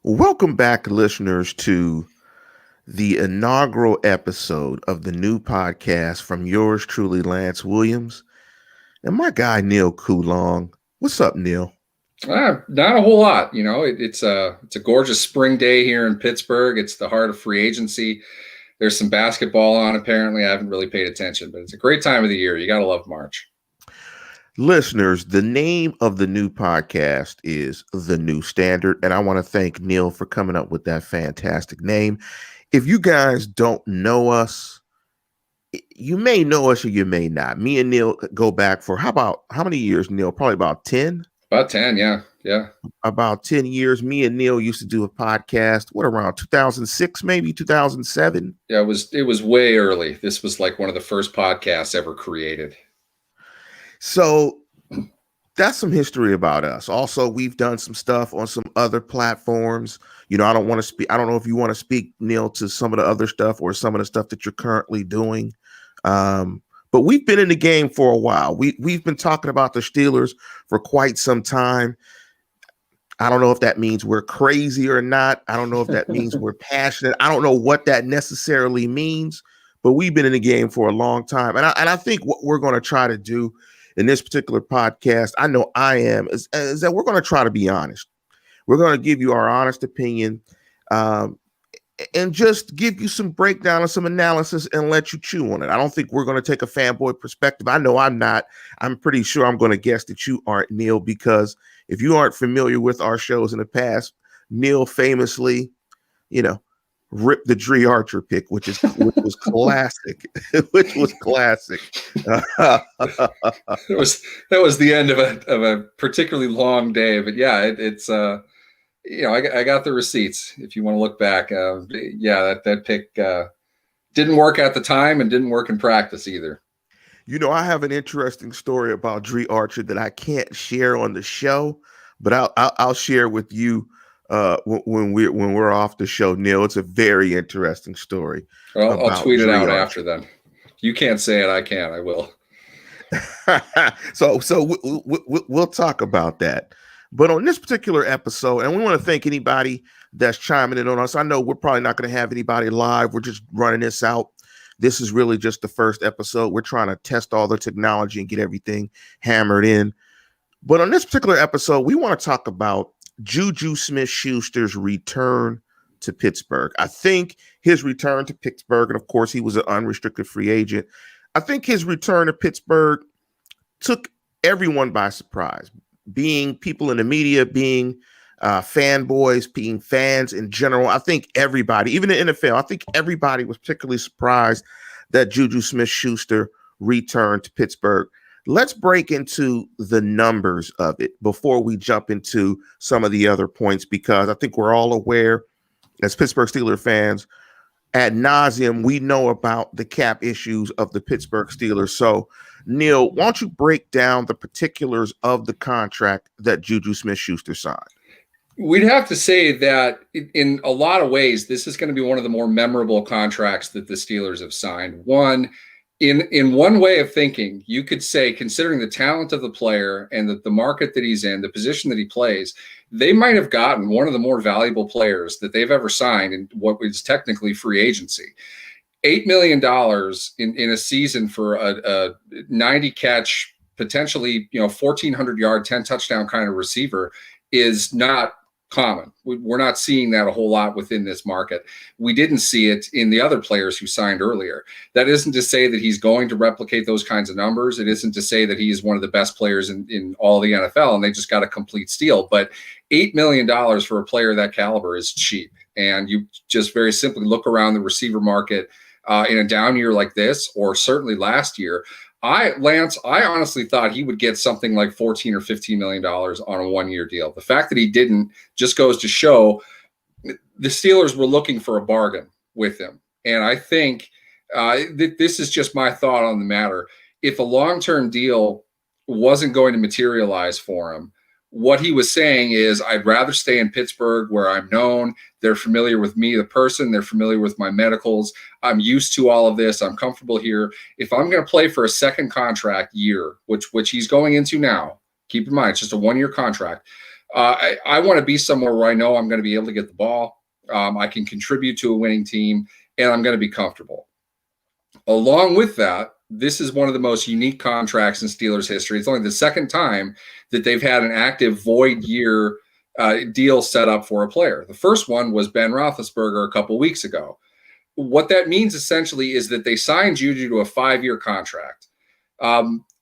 Welcome back, listeners, to the inaugural episode of the new podcast from yours truly, Lance Williams, and my guy, Neal Coolong. What's up, Neal? Not a whole lot. It's a gorgeous spring day here in Pittsburgh. It's the heart of free agency. There's some basketball on. Apparently, I haven't really paid attention, but it's a great time of the year. You got to love March. Listeners, the name of the new podcast is The New Standard, and I want to thank Neal for coming up with that fantastic name. If you guys don't know us, you may know us or you may not. Me and Neal go back for how many years, Neal? Probably about 10. About 10, yeah. About 10 years. Me and Neal used to do a podcast, around 2006, maybe 2007? Yeah, it was way early. This was like one of the first podcasts ever created. So that's some history about us. Also, we've done some stuff on some other platforms. I don't want to speak. I don't know if you want to speak, Neal, to some of the other stuff or some of the stuff that you're currently doing. But we've been in the game for a while. We've been talking about the Steelers for quite some time. I don't know if that means we're crazy or not. I don't know if that means we're passionate. I don't know what that necessarily means, but we've been in the game for a long time. And I think what we're going to try to do in this particular podcast, I know I am, is that we're going to try to be honest. We're going to give you our honest opinion and just give you some breakdown and some analysis and let you chew on it. I don't think we're going to take a fanboy perspective. I know I'm not. I'm pretty sure I'm going to guess that you aren't, Neal, because if you aren't familiar with our shows in the past, Neal famously, ripped the Dre Archer pick, which was classic, which was classic. That was the end of a particularly long day, but yeah, I got the receipts. If you want to look back, that pick didn't work at the time and didn't work in practice either. I have an interesting story about Dre Archer that I can't share on the show, but I'll share with you when we're off the show, Neal. It's a very interesting story. Well, I'll tweet it out after then. You can't say it, I can. I will. So we'll talk about that. But on this particular episode, and we want to thank anybody that's chiming in on us. I know we're probably not going to have anybody live. We're just running this out. This is really just the first episode. We're trying to test all the technology and get everything hammered in. But on this particular episode, we want to talk about JuJu Smith-Schuster's return to Pittsburgh. I think his return to Pittsburgh, and of course, he was an unrestricted free agent. I think his return to Pittsburgh took everyone by surprise, being people in the media, being fanboys, being fans in general. I think everybody, even the NFL, I think everybody was particularly surprised that JuJu Smith-Schuster returned to Pittsburgh. Let's break into the numbers of it before we jump into some of the other points, because I think we're all aware as Pittsburgh Steelers fans ad nauseum, we know about the cap issues of the Pittsburgh Steelers. So, Neal, why don't you break down the particulars of the contract that JuJu Smith-Schuster signed? We'd have to say that in a lot of ways, this is going to be one of the more memorable contracts that the Steelers have signed. In one way of thinking, you could say, considering the talent of the player and the market that he's in, the position that he plays, they might have gotten one of the more valuable players that they've ever signed in what was technically free agency. $8 million in a season for a 90 catch, potentially 1,400 yard, 10 touchdown kind of receiver is not common. We're not seeing that a whole lot within this market. We didn't see it in the other players who signed earlier. That isn't to say that he's going to replicate those kinds of numbers. It isn't to say that he is one of the best players in all the NFL and they just got a complete steal. But $8 million for a player of that caliber is cheap. And you just very simply look around the receiver market in a down year like this, or certainly last year. Lance, I honestly thought he would get something like $14 or $15 million on a one-year deal. The fact that he didn't just goes to show the Steelers were looking for a bargain with him. And I think this is just my thought on the matter. If a long-term deal wasn't going to materialize for him, what he was saying is, I'd rather stay in Pittsburgh where I'm known. They're familiar with me, the person. They're familiar with my medicals. I'm used to all of this. I'm comfortable here. If I'm going to play for a second contract year, which he's going into now, keep in mind, it's just a one-year contract. I want to be somewhere where I know I'm going to be able to get the ball. I can contribute to a winning team, and I'm going to be comfortable. Along with that, this is one of the most unique contracts in Steelers history. It's only the second time that they've had an active void year deal set up for a player. The first one was Ben Roethlisberger a couple weeks ago. What that means essentially is that they signed JuJu to a 5-year contract.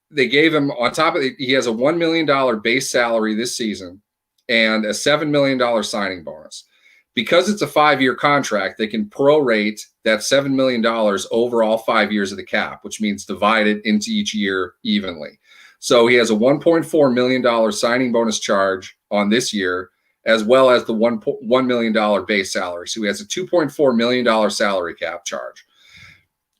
They gave him, on top of it, he has a $1 million base salary this season and a $7 million signing bonus. Because it's a 5-year contract, they can prorate that $7 million over all 5 years of the cap, which means divide it into each year evenly. So he has a $1.4 million signing bonus charge on this year, as well as the $1 million base salary. So he has a $2.4 million salary cap charge.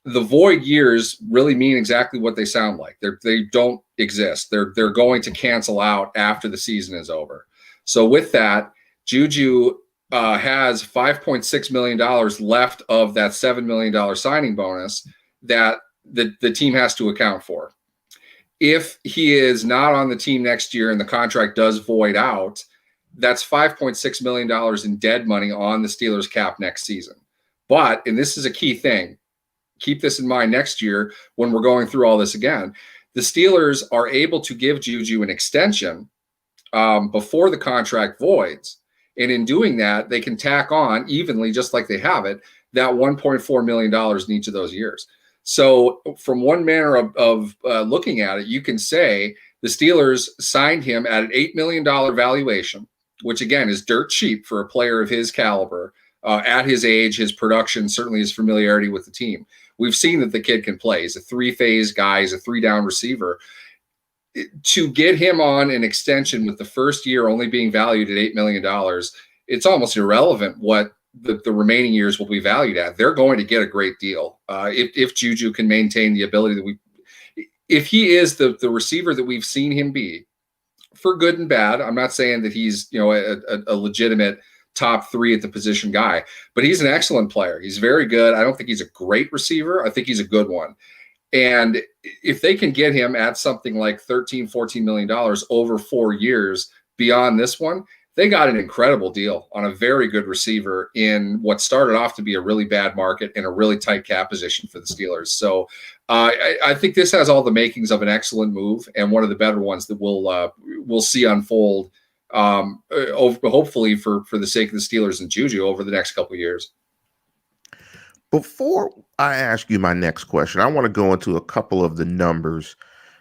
The void years really mean exactly what they sound like. They don't exist. They're going to cancel out after the season is over. So with that, JuJu has $5.6 million left of that $7 million signing bonus that the team has to account for. If he is not on the team next year and the contract does void out, that's $5.6 million in dead money on the Steelers cap next season. But, and this is a key thing, keep this in mind next year when we're going through all this again, the Steelers are able to give JuJu an extension before the contract voids. And in doing that, they can tack on evenly, just like they have it, that $1.4 million in each of those years. So from one manner of looking at it, you can say the Steelers signed him at an $8 million valuation, which again is dirt cheap for a player of his caliber, at his age, his production, certainly his familiarity with the team. We've seen that the kid can play. He's a 3-phase guy. He's a 3-down receiver. To get him on an extension with the first year only being valued at $8 million, it's almost irrelevant what the remaining years will be valued at. They're going to get a great deal if JuJu can maintain the ability that if he is the receiver that we've seen him be, for good and bad. I'm not saying that he's a legitimate top 3 at the position guy, but he's an excellent player. He's very good. I don't think he's a great receiver. I think he's a good one. And if they can get him at something like $13-14 million over 4 years beyond this one, they got an incredible deal on a very good receiver in what started off to be a really bad market and a really tight cap position for the Steelers. So I think this has all the makings of an excellent move and one of the better ones that we'll see unfold, hopefully for the sake of the Steelers and JuJu over the next couple of years. Before I ask you my next question, I want to go into a couple of the numbers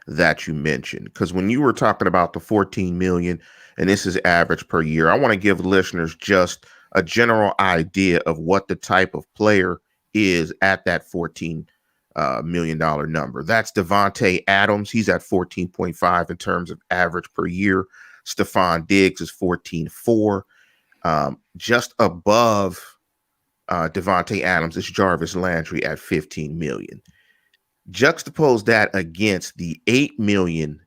that you mentioned, because when you were talking about the 14 million, and this is average per year, I want to give listeners just a general idea of what the type of player is at that $14 million number. That's Devontae Adams. He's at 14.5 in terms of average per year. Stephon Diggs is 14.4. Just above Devontae Adams is Jarvis Landry at 15 million. Juxtapose that against the 8 million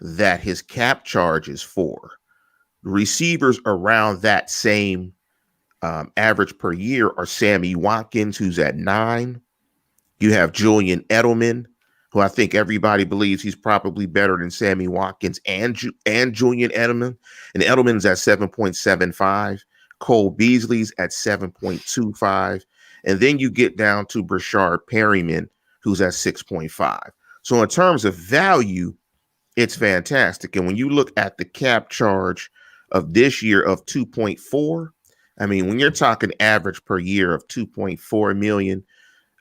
that his cap charge is for. Receivers around that same average per year are Sammy Watkins, who's at 9. You have Julian Edelman, who I think everybody believes he's probably better than Sammy Watkins and Julian Edelman. And Edelman's at 7.75. Cole Beasley's at 7.25. And then you get down to Brashard Perryman, who's at 6.5. So in terms of value, it's fantastic. And when you look at the cap charge of this year of 2.4, I mean, when you're talking average per year of 2.4 million,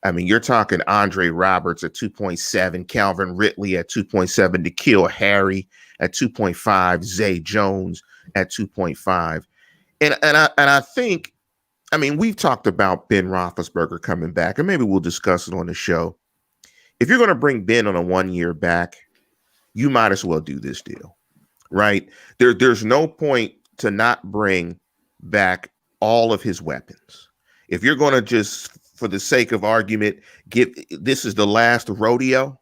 I mean, you're talking Andre Roberts at 2.7, Calvin Ridley at 2.7, N'Keal Harry at 2.5, Zay Jones at 2.5. And I think, I mean, we've talked about Ben Roethlisberger coming back, and maybe we'll discuss it on the show. If you're going to bring Ben on a 1-year back, you might as well do this deal, right? There's no point to not bring back all of his weapons. If you're going to just, for the sake of argument, this is the last rodeo,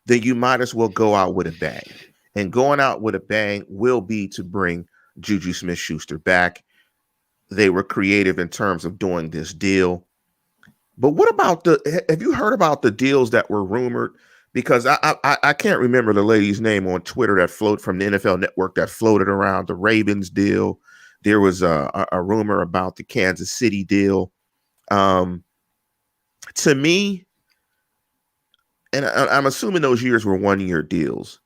then you might as well go out with a bang. And going out with a bang will be to bring JuJu Smith-Schuster back. They were creative in terms of doing this deal. But what about have you heard about the deals that were rumored because I can't remember the lady's name on Twitter that floated from the NFL Network that floated around the Ravens deal. There was a rumor about the Kansas City deal. To me, and I'm assuming those years were 1-year deals.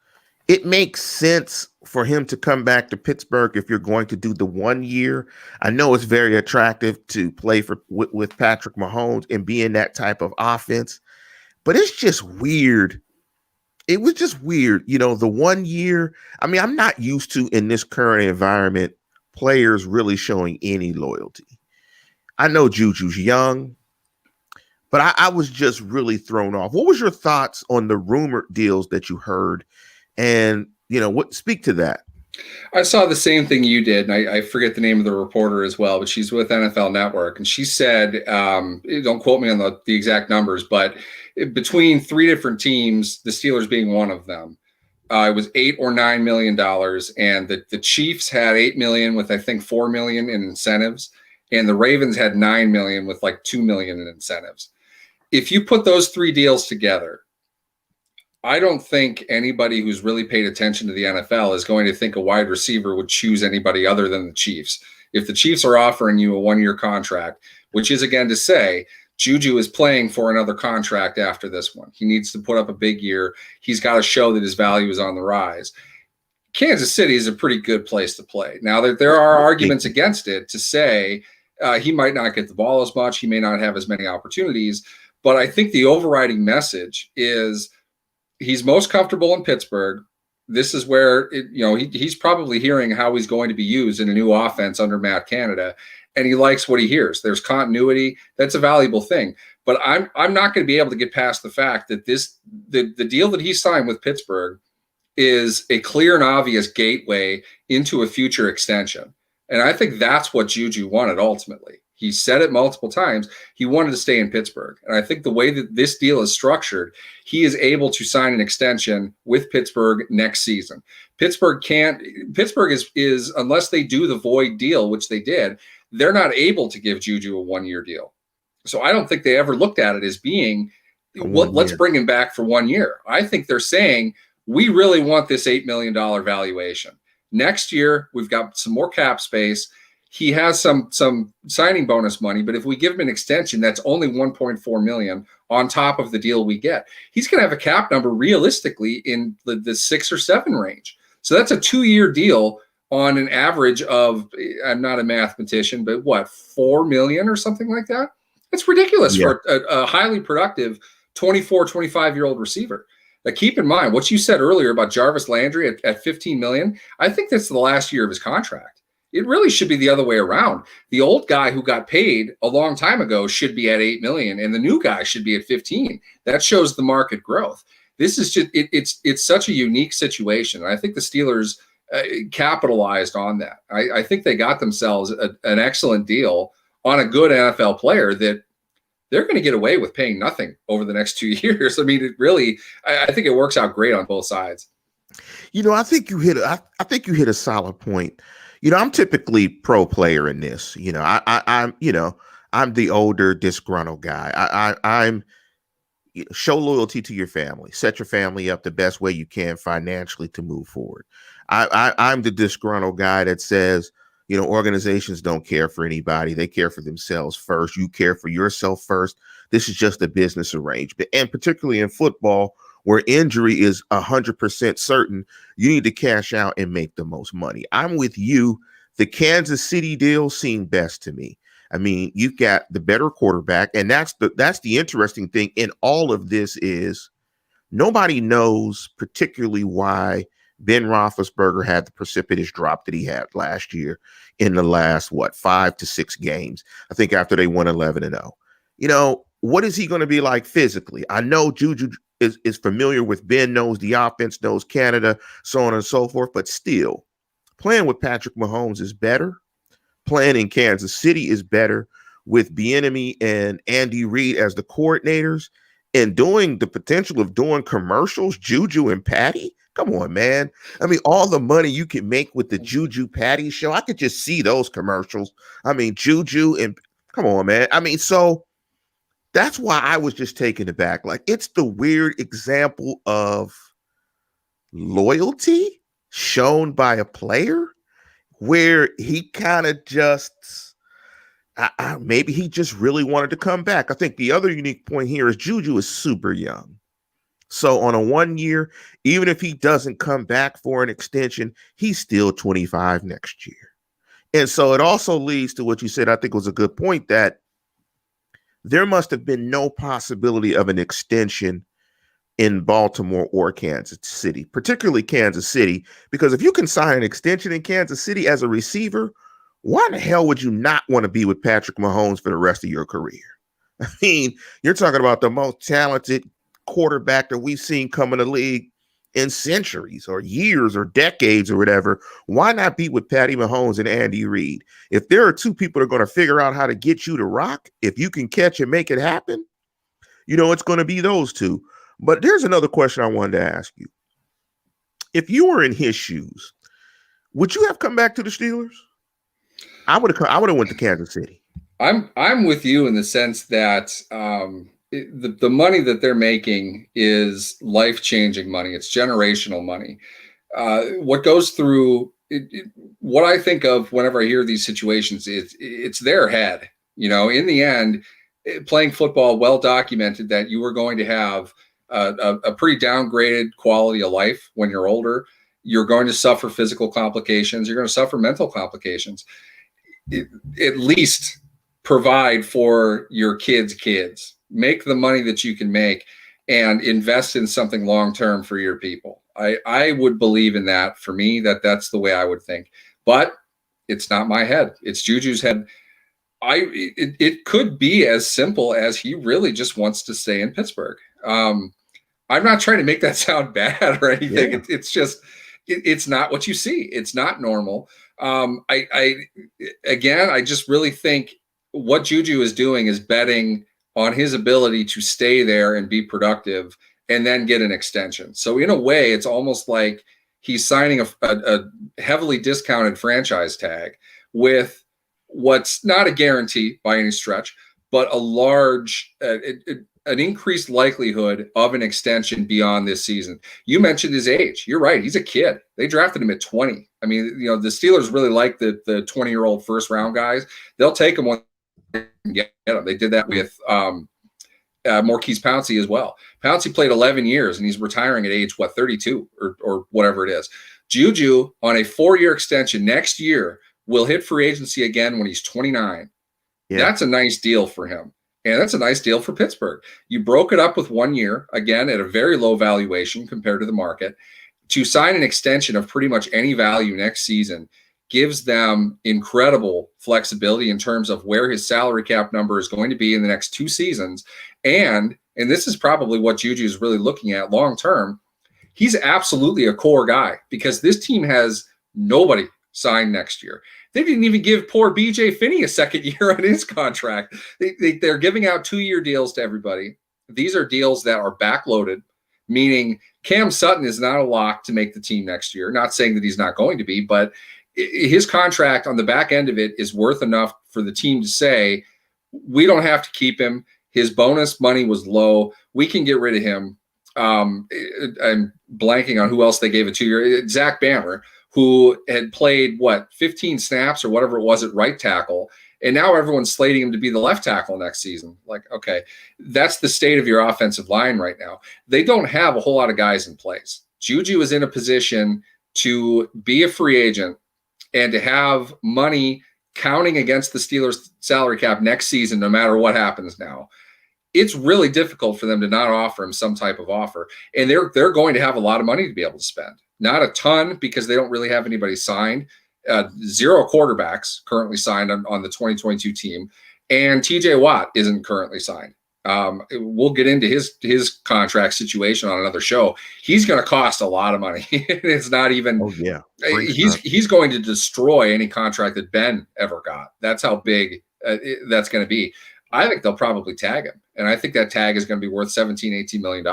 It makes sense for him to come back to Pittsburgh if you're going to do the 1 year. I know it's very attractive to play with Patrick Mahomes and be in that type of offense, but it's just weird. It was just weird, the 1 year. I mean, I'm not used to in this current environment players really showing any loyalty. I know Juju's young, but I was just really thrown off. What was your thoughts on the rumored deals that you heard? And, speak to that. I saw the same thing you did, and I forget the name of the reporter as well, but she's with NFL Network, and she said, don't quote me on the exact numbers, but between three different teams, the Steelers being one of them, it was $8 or $9 million, and the Chiefs had $8 million with I think $4 million in incentives, and the Ravens had $9 million with like $2 million in incentives. If you put those three deals together, I don't think anybody who's really paid attention to the NFL is going to think a wide receiver would choose anybody other than the Chiefs. If the Chiefs are offering you a 1-year contract, which is again to say, JuJu is playing for another contract after this one. He needs to put up a big year. He's got to show that his value is on the rise. Kansas City is a pretty good place to play. Now, there are arguments against it to say he might not get the ball as much. He may not have as many opportunities. But I think the overriding message is he's most comfortable in Pittsburgh. This is where he's probably hearing how he's going to be used in a new offense under Matt Canada, and he likes what he hears. There's continuity. That's a valuable thing. But I'm not going to be able to get past the fact that the deal that he signed with Pittsburgh is a clear and obvious gateway into a future extension. And I think that's what JuJu wanted ultimately. He said it multiple times. He wanted to stay in Pittsburgh. And I think the way that this deal is structured, he is able to sign an extension with Pittsburgh next season. Pittsburgh is unless they do the void deal, which they did, they're not able to give JuJu a 1-year deal. So I don't think they ever looked at it as being, let's bring him back for 1 year. I think they're saying, we really want this $8 million valuation. Next year, we've got some more cap space. He has some signing bonus money, but if we give him an extension, that's only $1.4 million on top of the deal we get. He's going to have a cap number realistically in the 6 or 7 range. So that's a 2-year deal on an average of, I'm not a mathematician, but what, 4 million or something like that? That's ridiculous for a highly productive 24, 25-year-old receiver. Now, keep in mind what you said earlier about Jarvis Landry at 15 million. I think that's the last year of his contract. It really should be the other way around. The old guy who got paid a long time ago should be at 8 million, and the new guy should be at 15. That shows the market growth. This is just it's such a unique situation. And I think the Steelers capitalized on that. I think they got themselves an excellent deal on a good NFL player that they're going to get away with paying nothing over the next 2 years. I mean, I think it works out great on both sides. I think you hit a solid point. I'm typically pro player in this. I'm the older disgruntled guy. I'm show loyalty to your family, set your family up the best way you can financially to move forward. I'm the disgruntled guy that says, organizations don't care for anybody. They care for themselves first. You care for yourself first. This is just a business arrangement. And particularly in football, where injury is 100% certain, you need to cash out and make the most money. I'm with you. The Kansas City deal seemed best to me. I mean, you've got the better quarterback, and that's the interesting thing in all of this is nobody knows particularly why Ben Roethlisberger had the precipitous drop that he had last year in the last, 5 to 6 games. I think after they won 11-0. What is he going to be like physically? I know JuJu is familiar with Ben, knows the offense, knows Canada, so on and so forth, but still, playing with Patrick Mahomes is better. Playing in Kansas City is better with Bieniemy and Andy Reid as the coordinators and doing the potential of doing commercials, JuJu and Patty. Come on, man. I mean, all the money you can make with the JuJu Patty show, I could just see those commercials. I mean, JuJu and come on, man. I mean, so that's why I was just taken aback. Like, it's the weird example of loyalty shown by a player where he kind of just maybe he just really wanted to come back. I think the other unique point here is JuJu is super young. So on a 1 year, even if he doesn't come back for an extension, he's still 25 next year. And so it also leads to what you said, I think was a good point, that there must have been no possibility of an extension in Baltimore or Kansas City, particularly Kansas City, because if you can sign an extension in Kansas City as a receiver, why the hell would you not want to be with Patrick Mahomes for the rest of your career? I mean, you're talking about the most talented quarterback that we've seen come in the league in centuries or years or decades or whatever. Why not be with Patty Mahomes and Andy Reid? If there are two people that are going to figure out how to get you to rock, if you can catch and make it happen, it's going to be those two. But there's another question I wanted to ask you. If you were in his shoes, would you have come back to the Steelers? I would have went to Kansas City. I'm with you in the sense that the money that they're making is life-changing money. It's generational money. What goes through what I think of whenever I hear these situations is it's their head. In the end, playing football, well documented that you are going to have a pretty downgraded quality of life when you're older. You're going to suffer physical complications. You're going to suffer mental complications. At least provide for your kids. Make the money that you can make and invest in something long-term for your people. I would believe in that. For me, that's the way I would think. But it's not my head. It's JuJu's head. It could be as simple as he really just wants to stay in Pittsburgh. I'm not trying to make that sound bad or anything. Yeah. It's just, it's not what you see. It's not normal. I just really think what JuJu is doing is betting on his ability to stay there and be productive and then get an extension. So in a way, it's almost like he's signing a heavily discounted franchise tag with what's not a guarantee by any stretch, but a large, an increased likelihood of an extension beyond this season. You mentioned his age. You're right. He's a kid. They drafted him at 20. I mean, the Steelers really like the 20-year-old first round guys. They'll take him when they get him. They did that with Maurkice Pouncey as well. Pouncey played 11 years and he's retiring at age 32 or whatever it is. JuJu on a 4-year extension next year will hit free agency again when he's 29. Yeah. That's a nice deal for him. And that's a nice deal for Pittsburgh. You broke it up with 1 year, again, at a very low valuation compared to the market. To sign an extension of pretty much any value next season gives them incredible flexibility in terms of where his salary cap number is going to be in the next 2 seasons. And this is probably what JuJu is really looking at long term. He's absolutely a core guy because this team has nobody signed next year. They didn't even give poor BJ Finney a second year on his contract. They're giving out 2-year deals to everybody. These are deals that are backloaded, meaning Cam Sutton is not a lock to make the team next year. Not saying that he's not going to be, but his contract on the back end of it is worth enough for the team to say, we don't have to keep him. His bonus money was low. We can get rid of him. I'm blanking on who else they gave a 2-year. Zach Banner, who had played 15 snaps or whatever it was at right tackle. And now everyone's slating him to be the left tackle next season. Like, okay, that's the state of your offensive line right now. They don't have a whole lot of guys in place. JuJu is in a position to be a free agent and to have money counting against the Steelers salary cap next season, no matter what happens now. It's really difficult for them to not offer him some type of offer. And they're going to have a lot of money to be able to spend. Not a ton because they don't really have anybody signed. 0 quarterbacks currently signed on the 2022 team. And TJ Watt isn't currently signed. We'll get into his contract situation on another show. He's going to cost a lot of money. It's not even. Oh yeah, he's going to destroy any contract that Ben ever got. That's how big that's going to be. I think they'll probably tag him, and I think that tag is going to be worth $17-18 million.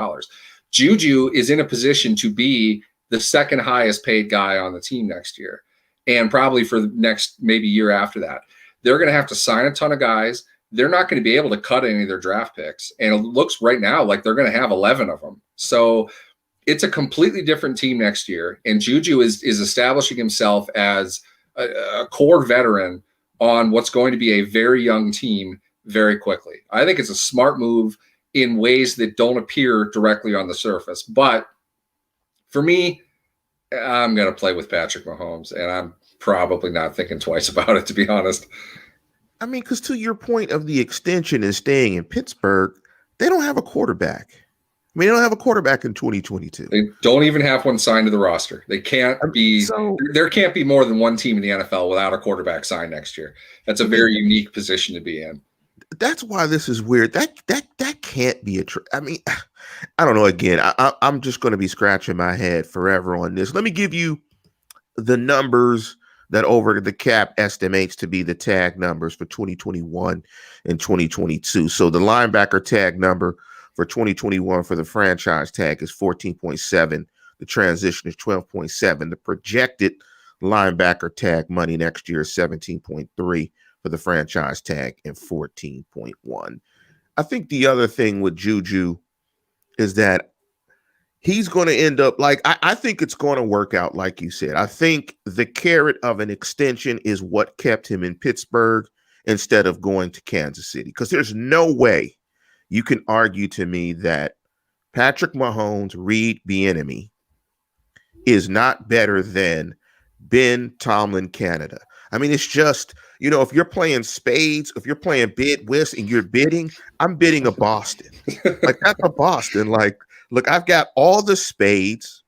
JuJu is in a position to be the second highest paid guy on the team next year, and probably for the next maybe year after that. They're going to have to sign a ton of guys. they're not going to be able to cut any of their draft picks. And it looks right now like they're going to have 11 of them. So it's a completely different team next year. And JuJu is establishing himself as a core veteran on what's going to be a very young team very quickly. I think it's a smart move in ways that don't appear directly on the surface. But for me, I'm going to play with Patrick Mahomes, and I'm probably not thinking twice about it, to be honest. I mean, because to your point of the extension and staying in Pittsburgh, they don't have a quarterback. I mean, they don't have a quarterback in 2022. They don't even have one signed to the roster. They can't be. There can't be more than one team in the NFL without a quarterback signed next year. That's a very unique position to be in. That's why this is weird. That can't be a I mean, I don't know. Again, I'm just going to be scratching my head forever on this. Let me give you the numbers that Over the Cap estimates to be the tag numbers for 2021 and 2022. So the linebacker tag number for 2021 for the franchise tag is 14.7. The transition is 12.7. The projected linebacker tag money next year is 17.3 for the franchise tag and 14.1. I think the other thing with JuJu is that he's going to end up like, I think it's going to work out like you said. I think the carrot of an extension is what kept him in Pittsburgh instead of going to Kansas City, because there's no way you can argue to me that Patrick Mahomes, Reed Bieniemy, is not better than Ben Tomlin, Canada. I mean, it's just, if you're playing spades, if you're playing bid whist and you're bidding, I'm bidding a Boston. Like, that's a Boston. Like, look, I've got all the spades.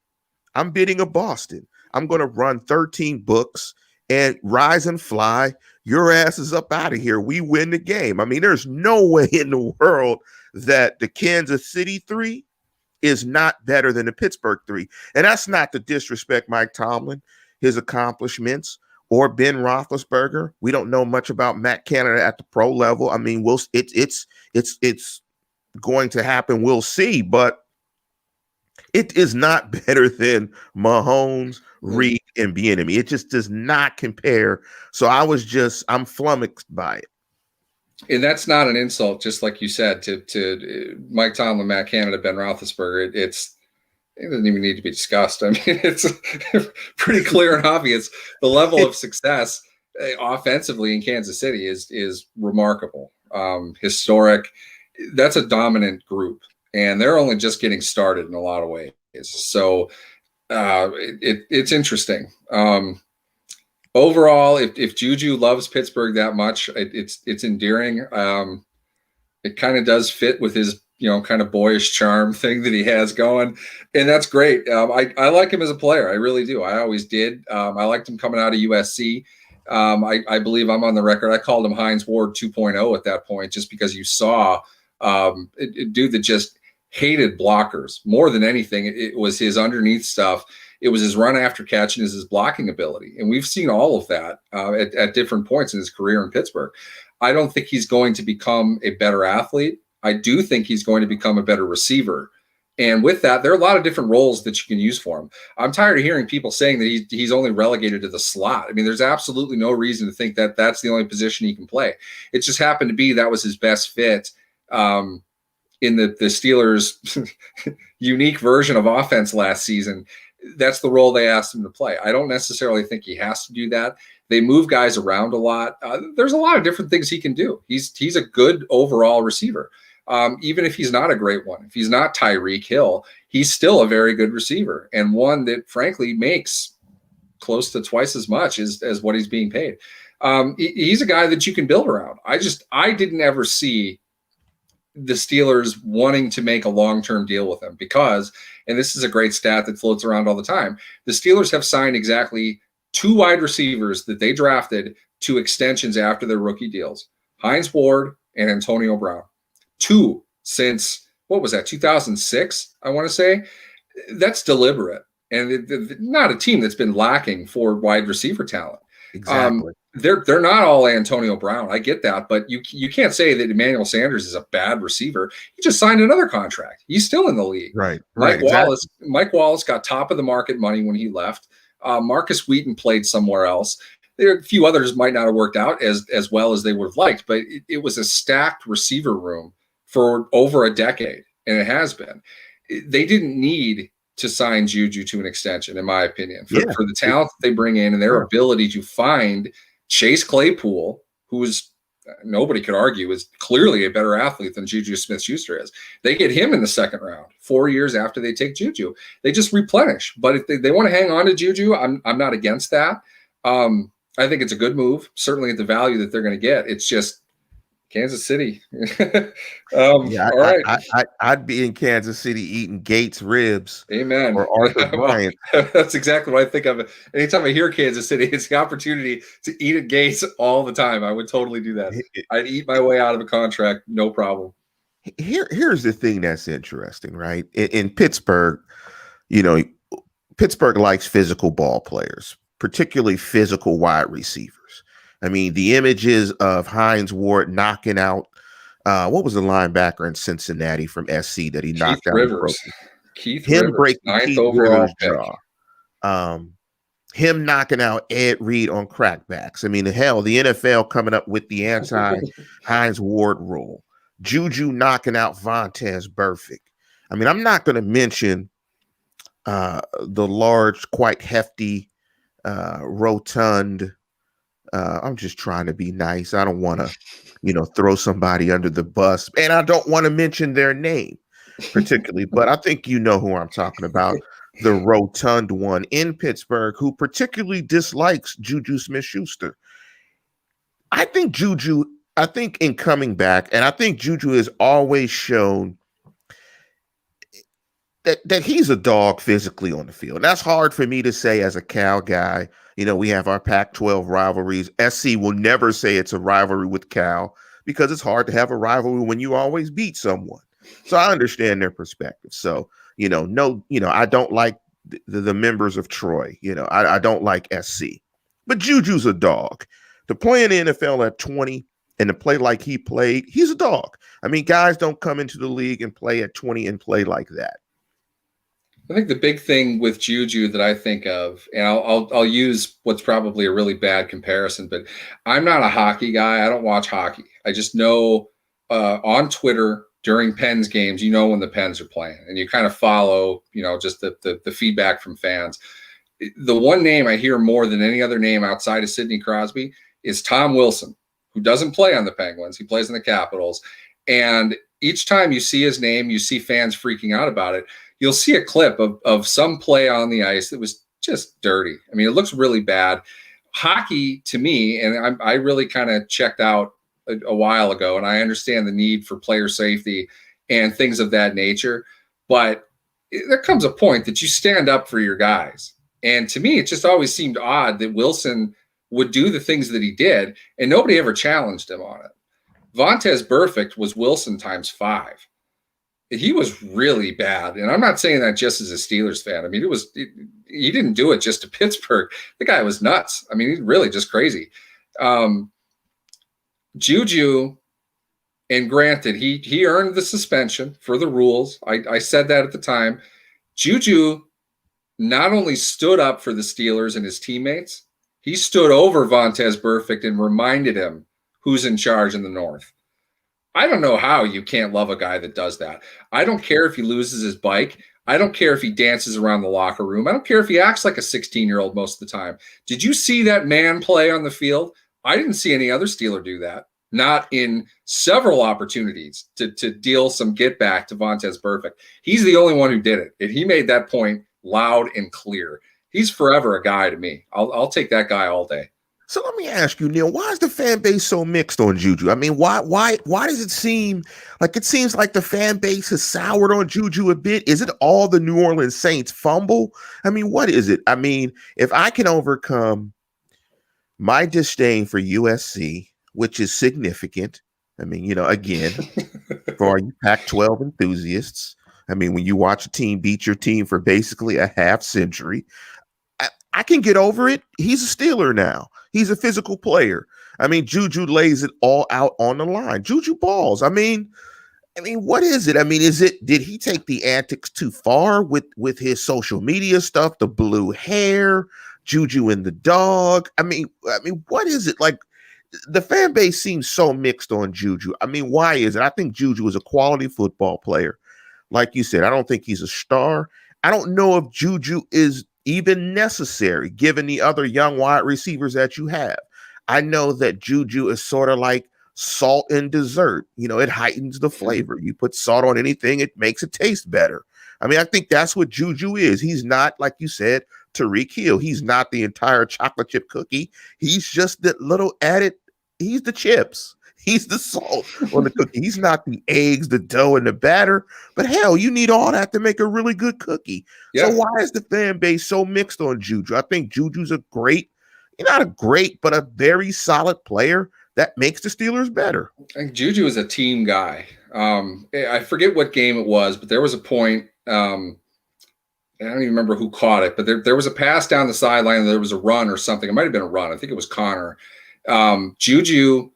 I'm bidding a Boston. I'm going to run 13 books and rise and fly. Your ass is up out of here. We win the game. I mean, there's no way in the world that the Kansas City 3 is not better than the Pittsburgh 3. And that's not to disrespect Mike Tomlin, his accomplishments, or Ben Roethlisberger. We don't know much about Matt Canada at the pro level. I mean, it's going to happen. We'll see, but it is not better than Mahomes, Reed, and Bieniemy. It just does not compare. So I'm flummoxed by it. And that's not an insult, just like you said, to Mike Tomlin, Matt Canada, Ben Roethlisberger. It doesn't even need to be discussed. I mean, it's pretty clear and obvious. The level of success offensively in Kansas City is remarkable, historic. That's a dominant group, and they're only just getting started in a lot of ways. So it's interesting. Overall, if JuJu loves Pittsburgh that much, it's endearing. It kind of does fit with his kind of boyish charm thing that he has going. And that's great. I like him as a player. I really do. I always did. I liked him coming out of USC. I believe I'm on the record. I called him Hines Ward 2.0 at that point, just because you saw a dude that just hated blockers more than anything. It was his underneath stuff. It was his run after catch and his blocking ability. And we've seen all of that at different points in his career in Pittsburgh. I don't think he's going to become a better athlete. I do think he's going to become a better receiver. And with that, there are a lot of different roles that you can use for him. I'm tired of hearing people saying that he's only relegated to the slot. I mean, there's absolutely no reason to think that that's the only position he can play. It just happened to be that was his best fit in the Steelers' unique version of offense last season. That's the role they asked him to play. I don't necessarily think he has to do that. They move guys around a lot. There's a lot of different things he can do. He's a good overall receiver. Even if he's not a great one, if he's not Tyreek Hill, he's still a very good receiver, and one that frankly makes close to twice as much as what he's being paid. He's a guy that you can build around. I didn't ever see the Steelers wanting to make a long-term deal with him because, and this is a great stat that floats around all the time, the Steelers have signed exactly 2 wide receivers that they drafted to extensions after their rookie deals, Hines Ward and Antonio Brown. 2 since, what was that, 2006, I want to say. That's deliberate. And not a team that's been lacking for wide receiver talent. Exactly. They're not all Antonio Brown. I get that, but you can't say that Emmanuel Sanders is a bad receiver. He just signed another contract. He's still in the league. Right. Mike Wallace got top of the market money when he left. Marcus Wheaton played somewhere else. a few others might not have worked out as well as they would have liked, but it was a stacked receiver room for over a decade, and it has been. They didn't need to sign JuJu to an extension, in my opinion, for the talent that they bring in and their ability to find Chase Claypool, who is, nobody could argue, is clearly a better athlete than JuJu Smith-Schuster is. They get him in the second round 4 years after they take JuJu. They just replenish. But if they want to hang on to JuJu, I'm not against that. I think it's a good move, certainly at the value that they're going to get. It's just Kansas City. All right. I'd be in Kansas City eating Gates ribs. Amen. Or Arthur Bryant. That's exactly what I think of. Anytime I hear Kansas City, it's the opportunity to eat at Gates all the time. I would totally do that. I'd eat my way out of a contract, no problem. Here's the thing that's interesting, right? In Pittsburgh, Pittsburgh likes physical ball players, particularly physical wide receivers. I mean, the images of Hines Ward knocking out, what was the linebacker in Cincinnati from SC that he knocked out? Rivers. Keith Rivers, 9th overall pick. Him knocking out Ed Reed on crackbacks. I mean, hell, the NFL coming up with the anti-Hines Ward rule. JuJu knocking out Vontaze Burfict. I mean, I'm not going to mention the large, quite hefty, rotund. I'm just trying to be nice. I don't want to, throw somebody under the bus, and I don't want to mention their name particularly, but I think you know who I'm talking about. The rotund one in Pittsburgh who particularly dislikes JuJu Smith-Schuster. I think in coming back, and I think JuJu has always shown that he's a dog physically on the field. That's hard for me to say as a Cal guy. We have our Pac-12 rivalries. SC will never say it's a rivalry with Cal because it's hard to have a rivalry when you always beat someone. So I understand their perspective. So, I don't like the members of Troy. I don't like SC. But JuJu's a dog. To play in the NFL at 20 and to play like he played, he's a dog. I mean, guys don't come into the league and play at 20 and play like that. I think the big thing with JuJu that I think of, and I'll use what's probably a really bad comparison, but I'm not a hockey guy. I don't watch hockey. I just know on Twitter during Pens games, when the Pens are playing, and you kind of follow, just the feedback from fans. The one name I hear more than any other name outside of Sidney Crosby is Tom Wilson, who doesn't play on the Penguins. He plays in the Capitals. And each time you see his name, you see fans freaking out about it. You'll see a clip of some play on the ice that was just dirty. I mean, it looks really bad. Hockey, to me, and I really kind of checked out a while ago, and I understand the need for player safety and things of that nature, but there comes a point that you stand up for your guys. And to me, it just always seemed odd that Wilson would do the things that he did, and nobody ever challenged him on it. Vontaze Burfict was Wilson times 5. He was really bad. And I'm not saying that just as a Steelers fan. I mean, he didn't do it just to Pittsburgh. The guy was nuts. I mean, he's really just crazy. JuJu, and granted, he earned the suspension for the rules. I said that at the time. JuJu not only stood up for the Steelers and his teammates, he stood over Vontaze Burfict and reminded him who's in charge in the North. I don't know how you can't love a guy that does that. I don't care if he loses his bike. I don't care if he dances around the locker room. I don't care if he acts like a 16-year-old most of the time. Did you see that man play on the field? I didn't see any other Steeler do that. Not in several opportunities to deal some get back to Vontaze Burfict. He's the only one who did it. And he made that point loud and clear. He's forever a guy to me. I'll take that guy all day. So let me ask you, Neal, why is the fan base so mixed on JuJu? I mean, why does it seem like the fan base has soured on JuJu a bit? Is it all the New Orleans Saints fumble? I mean, what is it? I mean, if I can overcome my disdain for USC, which is significant, I mean, again, for all you Pac-12 enthusiasts, I mean, when you watch a team beat your team for basically a half century, I can get over it. He's a Steeler now. He's a physical player. I mean, JuJu lays it all out on the line. JuJu balls. I mean, what is it? I mean, did he take the antics too far with his social media stuff, the blue hair, Juju and the dog. I mean, what is it like? The fan base seems so mixed on Juju. I mean, why is it? I think Juju is a quality football player. Like you said, I don't think he's a star. I don't know if Juju is even necessary given the other young wide receivers that you have. I know that Juju is sort of like salt in dessert. You know, it heightens the flavor. You put salt on anything, it makes it taste better. I mean, I think that's what Juju is. He's not, like you said, Tariq Hill. He's not the entire chocolate chip cookie. He's just that little added, he's the chips. He's the salt on the cookie. He's not the eggs, the dough, and the batter. But hell, you need all that to make a really good cookie. Yeah. So why is the fan base so mixed on Juju? I think Juju's not a great, but a very solid player that makes the Steelers better. I think Juju is a team guy. I forget what game it was, but there was a point. I don't even remember who caught it, but there was a pass down the sideline. And there was a run or something. It might have been a run. I think it was Connor. Juju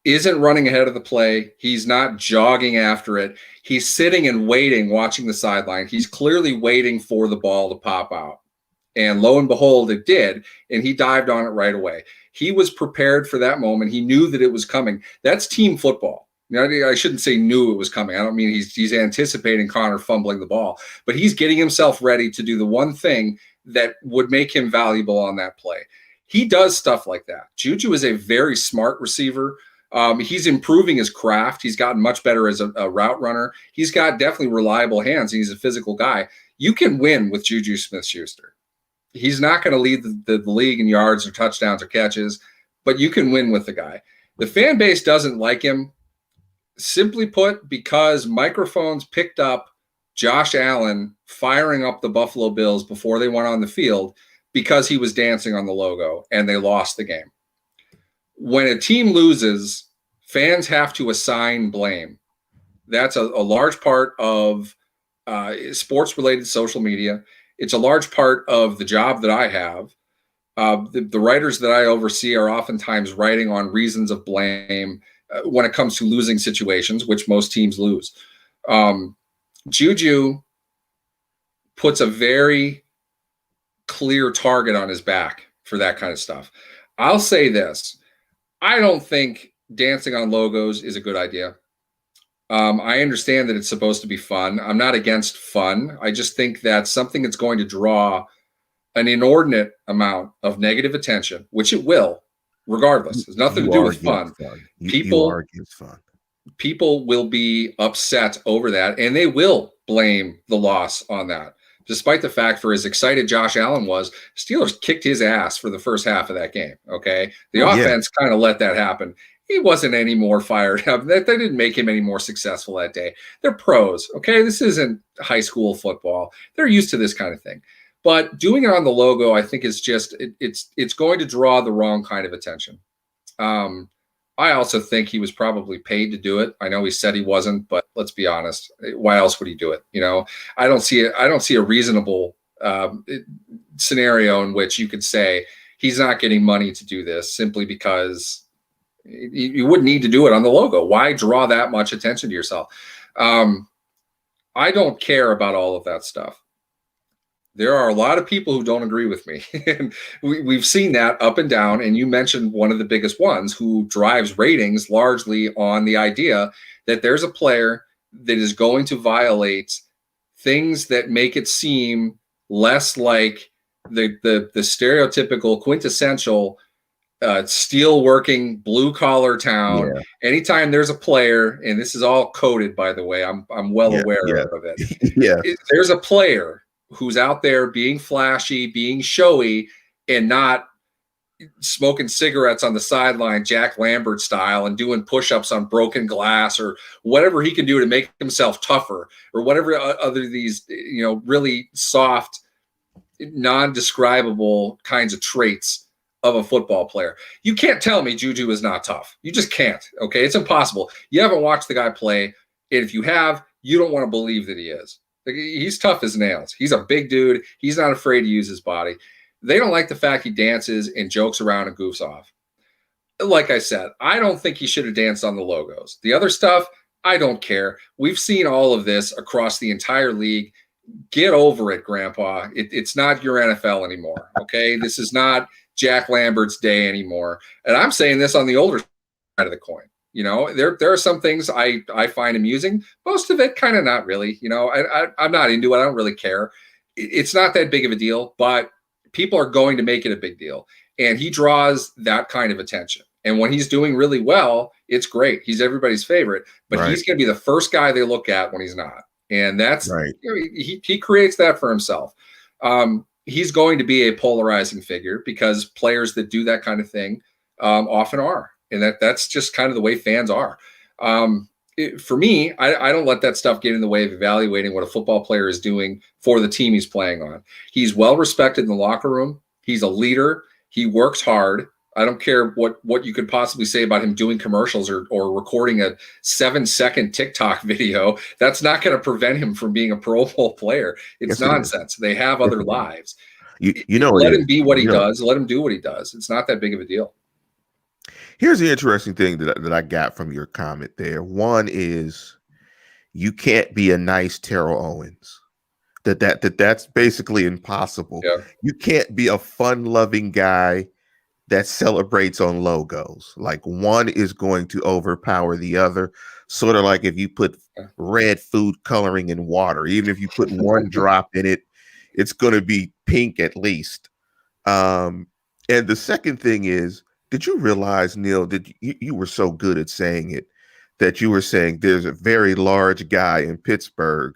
isn't running ahead of the play. He's not jogging after it. He's sitting and waiting, watching the sideline. He's clearly waiting for the ball to pop out. And lo and behold, it did. And he dived on it right away. He was prepared for that moment. He knew that it was coming. That's team football. I shouldn't say knew it was coming. I don't mean he's anticipating Connor fumbling the ball, but he's getting himself ready to do the one thing that would make him valuable on that play. He does stuff like that. Juju is a very smart receiver. He's improving his craft. He's gotten much better as a route runner. He's got definitely reliable hands. He's a physical guy. You can win with JuJu Smith-Schuster. He's not going to lead the league in yards or touchdowns or catches, but you can win with the guy. The fan base doesn't like him, simply put, because microphones picked up Josh Allen firing up the Buffalo Bills before they went on the field because he was dancing on the logo and they lost the game. When a team loses, fans have to assign blame. That's a large part of sports-related social media. It's a large part of the job that I have. The writers that I oversee are oftentimes writing on reasons of blame when it comes to losing situations, which most teams lose. Juju puts a very clear target on his back for that kind of stuff. I'll say this. I don't think dancing on logos is a good idea. I understand that it's supposed to be fun. I'm not against fun. I just think that something that's going to draw an inordinate amount of negative attention, which it will, regardless. There's nothing to do with fun. People will be upset over that, and they will blame the loss on that. Despite the fact, for as excited Josh Allen was, Steelers kicked his ass for the first half of that game, okay? The offense kind of let that happen. He wasn't any more fired up. That didn't make him any more successful that day. They're pros, okay? This isn't high school football. They're used to this kind of thing. But doing it on the logo, I think, is just it's going to draw the wrong kind of attention. I also think he was probably paid to do it. I know he said he wasn't, but let's be honest. Why else would he do it? You know, I don't see a reasonable scenario in which you could say he's not getting money to do this simply because you wouldn't need to do it on the logo. Why draw that much attention to yourself? I don't care about all of that stuff. There are a lot of people who don't agree with me. And we've seen that up and down. And you mentioned one of the biggest ones who drives ratings largely on the idea that there's a player that is going to violate things that make it seem less like the stereotypical quintessential steel working blue collar town. Yeah. Anytime there's a player, and this is all coded, by the way, I'm well aware of it. There's a player who's out there being flashy, being showy, and not smoking cigarettes on the sideline, Jack Lambert style, and doing push-ups on broken glass or whatever he can do to make himself tougher, or whatever other these, really soft, non-describable kinds of traits of a football player. You can't tell me Juju is not tough. You just can't. Okay. It's impossible. You haven't watched the guy play. And if you have, you don't want to believe that he is. He's tough as nails. He's a big dude. He's not afraid to use his body. They don't like the fact he dances and jokes around and goofs off. Like I said, I don't think he should have danced on the logos. The other stuff, I don't care. We've seen all of this across the entire league. get over it, Grandpa. It's not your NFL anymore. Okay, this is not Jack Lambert's day anymore. And I'm saying this on the older side of the coin. There are some things I find amusing. Most of it, kind of not really. I'm not into it. I don't really care. It's not that big of a deal, but people are going to make it a big deal, and he draws that kind of attention. And when he's doing really well, it's great. He's everybody's favorite, but Right. he's going to be the first guy they look at when he's not. And that's Right. he creates that for himself. He's going to be a polarizing figure because players that do that kind of thing often are, and that's just kind of the way fans are. For me, I don't let that stuff get in the way of evaluating what a football player is doing for the team he's playing on. He's well respected in the locker room. He's a leader. He works hard. I don't care what you could possibly say about him doing commercials or recording a 7-second TikTok video. That's not going to prevent him from being a Pro Bowl player. It's nonsense. They have other lives. Let him be what he does. Let him do what he does. It's not that big of a deal. Here's the interesting thing that I got from your comment there. One is you can't be a nice Terrell Owens. That's basically impossible. Yeah. You can't be a fun-loving guy that celebrates on logos. Like one is going to overpower the other. Sort of like if you put red food coloring in water, even if you put one drop in it, it's going to be pink at least. And the second thing is, did you realize, Neal, that you were so good at saying it, that you were saying there's a very large guy in Pittsburgh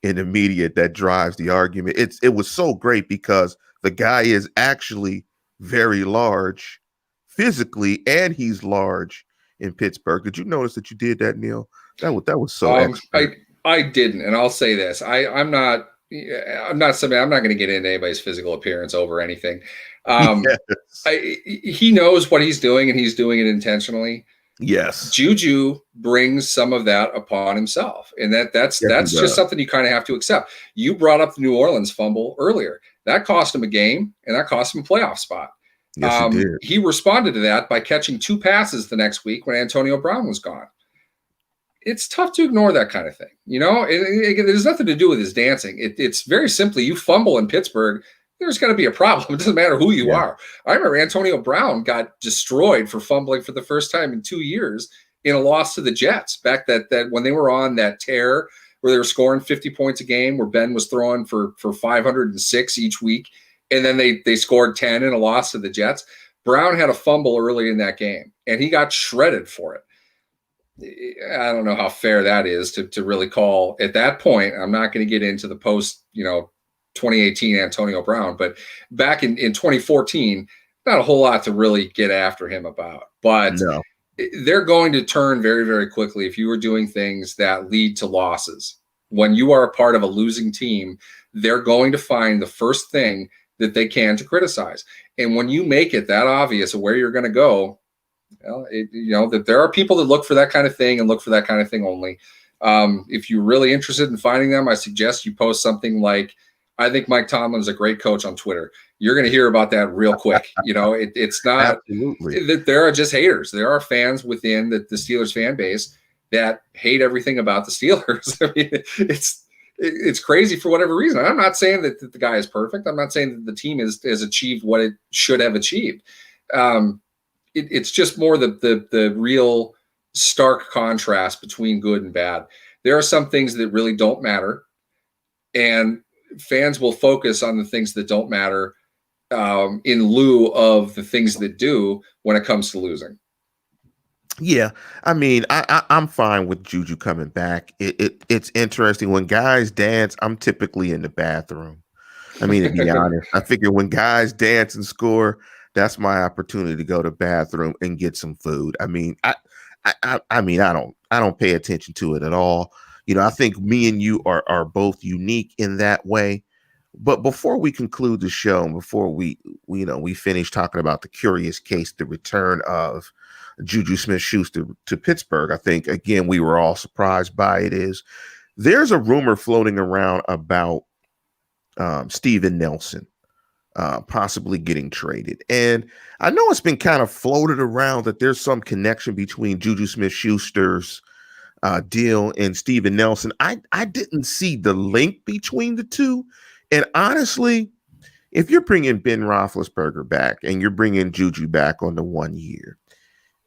in the media that drives the argument? It was so great because the guy is actually very large physically, and he's large in Pittsburgh. Did you notice that you did that, Neal? That was so excellent. I didn't, and I'll say this: I'm not going to get into anybody's physical appearance over anything. Yes. He knows what he's doing, and he's doing it intentionally. Yes. JuJu brings some of that upon himself, and that's just something you kind of have to accept. You brought up the New Orleans fumble earlier. That cost him a game, and that cost him a playoff spot. Yes, he did. He responded to that by catching 2 passes the next week when Antonio Brown was gone. It's tough to ignore that kind of thing. It has nothing to do with his dancing. It's very simply, you fumble in Pittsburgh, there's going to be a problem. It doesn't matter who you are. I remember Antonio Brown got destroyed for fumbling for the first time in 2 years in a loss to the Jets back that when they were on that tear where they were scoring 50 points a game, where Ben was throwing for 506 each week. And then they scored 10 in a loss to the Jets. Brown had a fumble early in that game, and he got shredded for it. I don't know how fair that is to really call at that point. I'm not going to get into the post, 2018 Antonio Brown, but back in 2014, not a whole lot to really get after him about. But No. They're going to turn very, very quickly if you are doing things that lead to losses. When you are a part of a losing team, they're going to find the first thing that they can to criticize. And when you make it that obvious of where you're going to go, that there are people that look for that kind of thing and look for that kind of thing only. If you're really interested in finding them, I suggest you post something like, I think Mike Tomlin's a great coach on Twitter. You're going to hear about that real quick. It's not that there are just haters. There are fans within the Steelers fan base that hate everything about the Steelers. I mean, it's crazy for whatever reason. I'm not saying that the guy is perfect. I'm not saying that the team has achieved what it should have achieved. It's just more the real stark contrast between good and bad. There are some things that really don't matter, and fans will focus on the things that don't matter in lieu of the things that do when it comes to losing. Yeah, I mean, I'm fine with JuJu coming back. It's interesting when guys dance. I'm typically in the bathroom. I mean, to be honest, I figure when guys dance and score, that's my opportunity to go to the bathroom and get some food. I mean, I don't pay attention to it at all. I think me and you are both unique in that way. But before we conclude the show, and before we finish talking about the curious case, the return of JuJu Smith-Schuster to Pittsburgh, I think, again, we were all surprised by it. There's a rumor floating around about Steven Nelson possibly getting traded. And I know it's been kind of floated around that there's some connection between JuJu Smith-Schuster's deal and Steven Nelson. I didn't see the link between the two. And honestly, if you're bringing Ben Roethlisberger back and you're bringing JuJu back on the 1 year,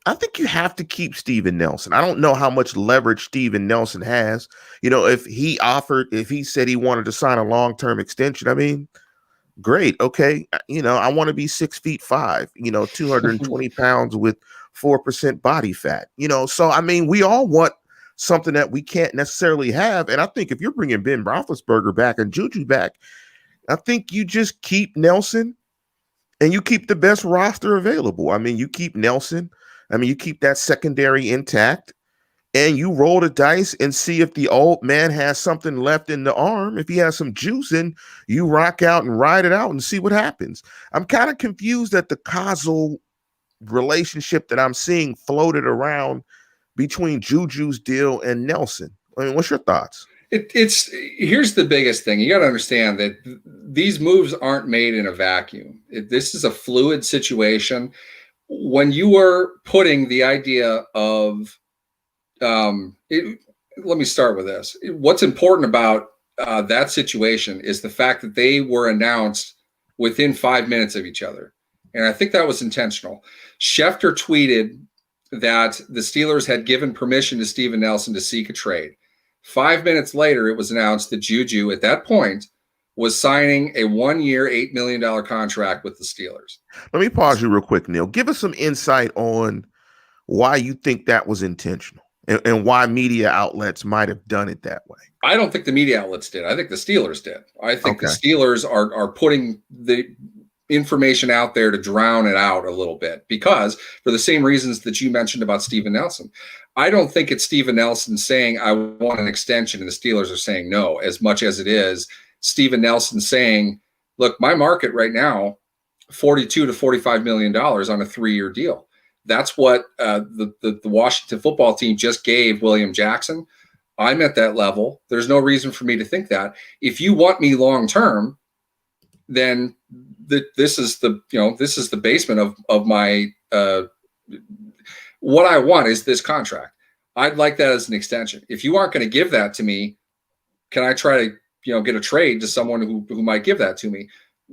I think you have to keep Steven Nelson. I don't know how much leverage Steven Nelson has. If he said he wanted to sign a long-term extension, I mean, great. Okay. I want to be 6'5", 220 pounds with 4% body fat, so I mean, we all want something that we can't necessarily have. And I think if you're bringing Ben Roethlisberger back and JuJu back, I think you just keep Nelson and you keep the best roster available. I mean, you keep Nelson. I mean, you keep that secondary intact and you roll the dice and see if the old man has something left in the arm. If he has some juice, and you rock out and ride it out and see what happens. I'm kind of confused at the causal relationship that I'm seeing floated around between JuJu's deal and Nelson. I mean, what's your thoughts? Here's the biggest thing. You got to understand that these moves aren't made in a vacuum. This is a fluid situation. When you are putting the idea of, let me start with this. What's important about that situation is the fact that they were announced within 5 minutes of each other. And I think that was intentional. Schefter tweeted that the Steelers had given permission to Steven Nelson to seek a trade. 5 minutes later, it was announced that JuJu at that point was signing a 1 year, $8 million contract with the Steelers. Let me pause you real quick, Neal. Give us some insight on why you think that was intentional and why media outlets might have done it that way. I don't think the media outlets did. I think the Steelers did. I think the Steelers are putting the information out there to drown it out a little bit, because for the same reasons that you mentioned about Steven Nelson. I don't think it's Steven Nelson saying, I want an extension, and the Steelers are saying no, as much as it is Steven Nelson saying, look, my market right now, $42 to $45 million on a 3-year deal. That's what the Washington football team just gave William Jackson. I'm at that level. There's no reason for me to think that. If you want me long term, then this is the basement of my what I want is this contract. I'd like that as an extension. If you aren't going to give that to me, can I try to get a trade to someone who might give that to me?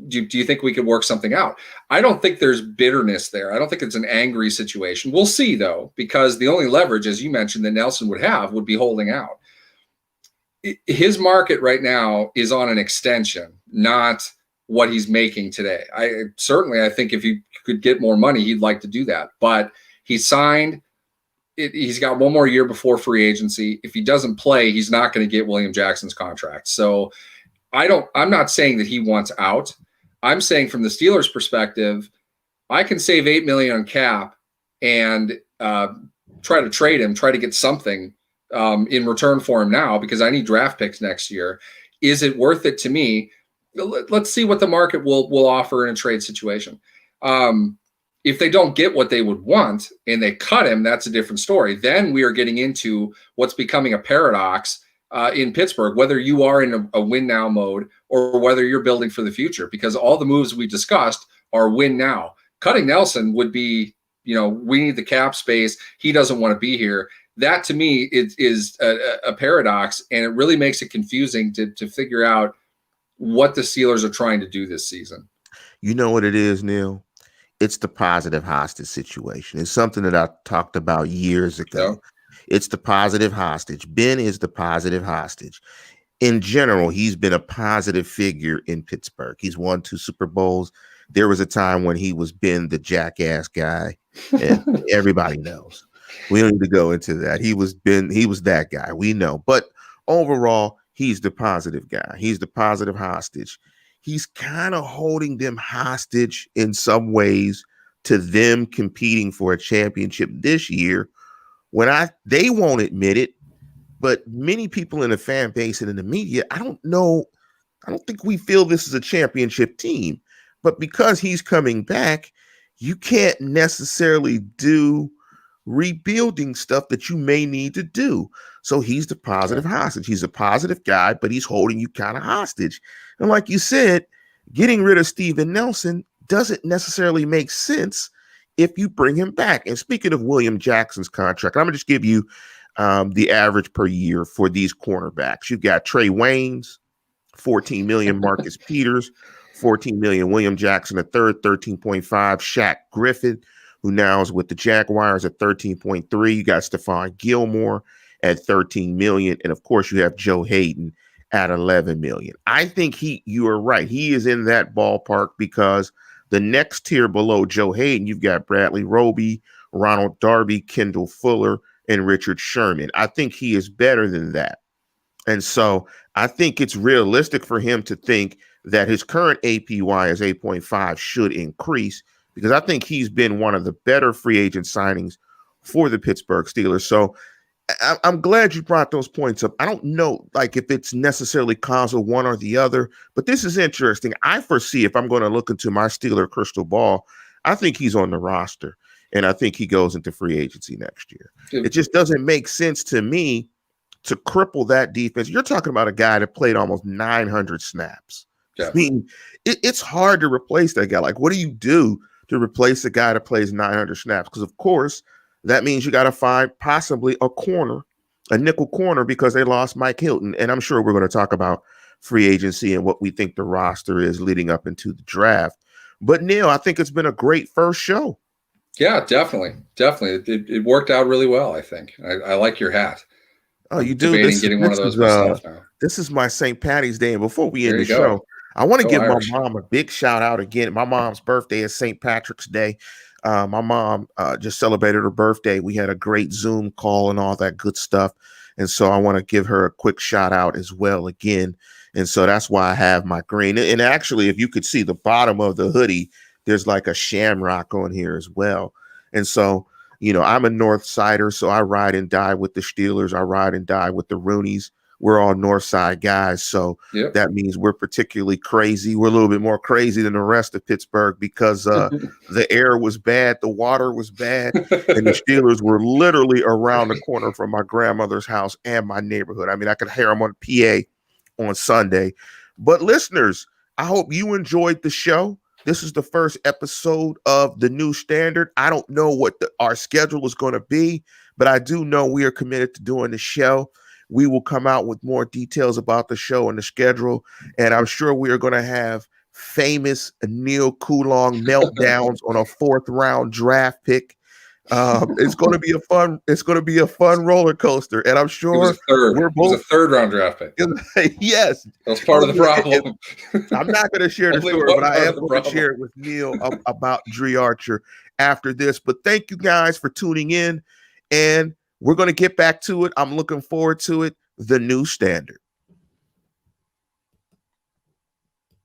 Do you think we could work something out? I don't think there's bitterness there. I don't think it's an angry situation. We'll see, though, because the only leverage, as you mentioned, that Nelson would have would be holding out. His market right now is on an extension, not what he's making today. I think if he could get more money, he'd like to do that. But he signed. He's got 1 more year before free agency. If he doesn't play, he's not going to get William Jackson's contract. So I'm not saying that he wants out. I'm saying from the Steelers' perspective, I can save $8 million on cap and try to trade him, try to get something in return for him now, because I need draft picks next year. Is it worth it to me? Let's see what the market will offer in a trade situation. If they don't get what they would want and they cut him, that's a different story. Then we are getting into what's becoming a paradox in Pittsburgh, whether you are in a win now mode or whether you're building for the future, because all the moves we discussed are win now. Cutting Nelson would be, we need the cap space. He doesn't want to be here. That to me is a paradox, and it really makes it confusing to figure out what the Steelers are trying to do this season. You know what it is, Neal? It's the positive hostage situation. It's something that I talked about years ago. Yeah. It's the positive hostage. Ben is the positive hostage. In general, he's been a positive figure in Pittsburgh. He's won 2 Super Bowls. There was a time when he was Ben the jackass guy, and everybody knows. We don't need to go into that. He was that guy. We know. But overall, he's the positive guy. He's the positive hostage. He's kind of holding them hostage in some ways to them competing for a championship this year, when they won't admit it, but many people in the fan base and in the media, I don't think we feel this is a championship team. But because he's coming back, you can't necessarily do rebuilding stuff that you may need to do. So he's the positive hostage. He's a positive guy, but he's holding you kind of hostage. And like you said, getting rid of Steven Nelson doesn't necessarily make sense if you bring him back. And speaking of William Jackson's contract, I'm going to just give you the average per year for these cornerbacks. You've got Trey Waynes, 14 million, Marcus Peters, 14 million, William Jackson III, 13.5, Shaq Griffin, who now is with the Jaguars at 13.3. You got Stephon Gilmore at 13 million. And of course, you have Joe Hayden at 11 million. I think you are right. He is in that ballpark because the next tier below Joe Hayden, you've got Bradley Roby, Ronald Darby, Kendall Fuller, and Richard Sherman. I think he is better than that. And so I think it's realistic for him to think that his current APY is 8.5 should increase, because I think he's been one of the better free agent signings for the Pittsburgh Steelers. So I'm glad you brought those points up. I don't know, like, if it's necessarily cause of one or the other, but this is interesting. I foresee, if I'm going to look into my Steeler crystal ball, I think he's on the roster, and I think he goes into free agency next year. It just doesn't make sense to me to cripple that defense. You're talking about a guy that played almost 900 snaps. Yeah. I mean, it's hard to replace that guy. Like, what do you do to replace a guy that plays 900 snaps? Because, of course, that means you got to find possibly a nickel corner, because they lost Mike Hilton. And I'm sure we're going to talk about free agency and what we think the roster is leading up into the draft. But, Neal, I think it's been a great first show. Yeah, definitely. It worked out really well, I think. I like your hat. Oh, you do? Getting one of those myself now. This is my St. Patty's Day. And before we end the show, I want to give Irish. My mom a big shout out again. My mom's birthday is St. Patrick's Day. My mom just celebrated her birthday. We had a great Zoom call and all that good stuff. And so I want to give her a quick shout out as well again. And so that's why I have my green. And actually, if you could see the bottom of the hoodie, there's like a shamrock on here as well. And so, you know, I'm a North Sider, so I ride and die with the Steelers. I ride and die with the Roonies. We're all North Side guys, so that means we're particularly crazy. We're a little bit more crazy than the rest of Pittsburgh because the air was bad, the water was bad, and the Steelers were literally around the corner from my grandmother's house and my neighborhood. I mean, I could hear them on PA on Sunday. But listeners, I hope you enjoyed the show. This is the first episode of the new standard. I don't know what our schedule is going to be, but I do know we are committed to doing the show. We will come out with more details about the show and the schedule, and I'm sure we are going to have famous Neal Coolong meltdowns on a 4th round draft pick. It's going to be a fun roller coaster, and I'm sure we're both. It was a 3rd round draft pick. Yes, that was part of the problem. I'm not going to share the story, but I am going to share it with Neal about Dre Archer after this. But thank you guys for tuning in, and we're going to get back to it. I'm looking forward to it. The new standard.